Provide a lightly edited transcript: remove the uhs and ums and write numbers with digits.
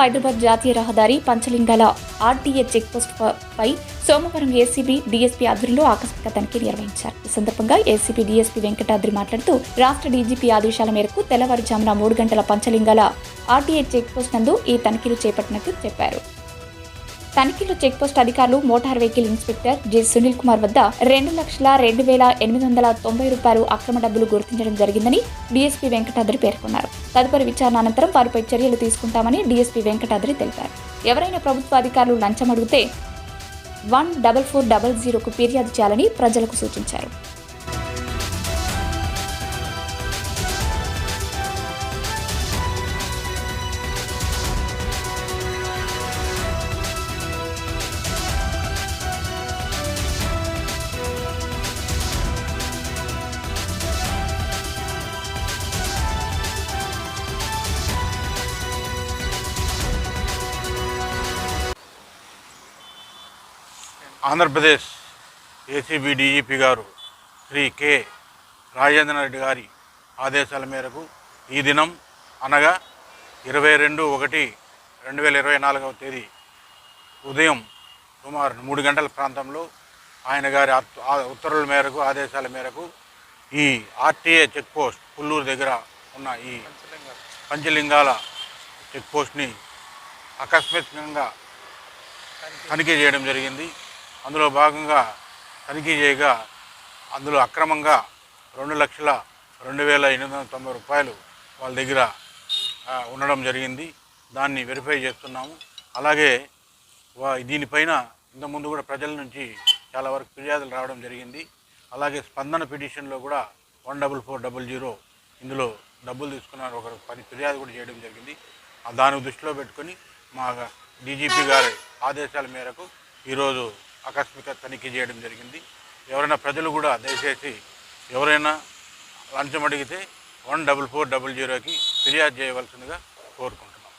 హైదరాబాద్ జాతీయ రహదారి Panchalingala RTA checkpost పై సోమవారం ఏసీబీ డీఎస్పీ ఆధ్వర్యంలో ఆకస్మిక తనిఖీ నిర్వహించారు. ఈ సందర్భంగా ఏసీబీ డీఎస్పీ వెంకటాద్రి మాట్లాడుతూ రాష్ట్ర డీజీపీ ఆదేశాల మేరకు తెల్లవారుజామున 3 గంటల పంచలింగాల ఆర్టీఏ చెక్పోస్ట్ నందు ఈ తనిఖీలు చేపట్టినట్లు చెప్పారు. తనిఖీలో చెక్పోస్ట్ అధికారులు motor vehicle inspector J Sunil Kumar వద్ద 2,02,890 రూపాయలు అక్రమ డబ్బులు గుర్తించడం జరిగిందని డీఎస్పీ వెంకటాద్రి పేర్కొన్నారు. తదుపరి విచారణ అనంతరం వారిపై చర్యలు తీసుకుంటామని డీఎస్పీ వెంకటాద్రి తెలిపారు. ఎవరైనా ప్రభుత్వ అధికారులు లంచం అడిగితే 14400కు ఫిర్యాదు చేయాలని ప్రజలకు సూచించారు. ఆంధ్రప్రదేశ్ ఏసీబీ డీజీపీ గారు శ్రీ కె రాజేంద్ర రెడ్డి గారి ఆదేశాల మేరకు ఈ దినం అనగా 22/1/2024 తేదీ ఉదయం సుమారు 3 గంటల ప్రాంతంలో ఆయన గారి ఉత్తర్వుల మేరకు ఆదేశాల మేరకు ఈ ఆర్టీఏ చెక్పోస్ట్ పుల్లూరు దగ్గర ఉన్న ఈ పంచలింగాల చెక్పోస్ట్ని ఆకస్మికంగా తనిఖీ చేయడం జరిగింది. అందులో భాగంగా తనిఖీ చేయగా అందులో అక్రమంగా 2,02,890 రూపాయలు వాళ్ళ దగ్గర ఉండడం జరిగింది. దాన్ని వెరిఫై చేస్తున్నాము. అలాగే దీనిపైన ఇంతకుముందు కూడా ప్రజల నుంచి చాలా వరకు ఫిర్యాదులు రావడం జరిగింది. అలాగే స్పందన పిటిషన్లో కూడా 14400 ఇందులో డబ్బులు తీసుకున్నారు ఒకరు 10 ఫిర్యాదు కూడా చేయడం జరిగింది. దాన్ని దృష్టిలో పెట్టుకొని మా డీజీపీ గారి ఆదేశాల మేరకు ఈరోజు ఆకస్మిక తనిఖీ చేయడం జరిగింది. ఎవరైనా ప్రజలు కూడా దయచేసి ఎవరైనా లంచం అడిగితే 14400కి ఫిర్యాదు చేయవలసిందిగా కోరుకుంటున్నాం.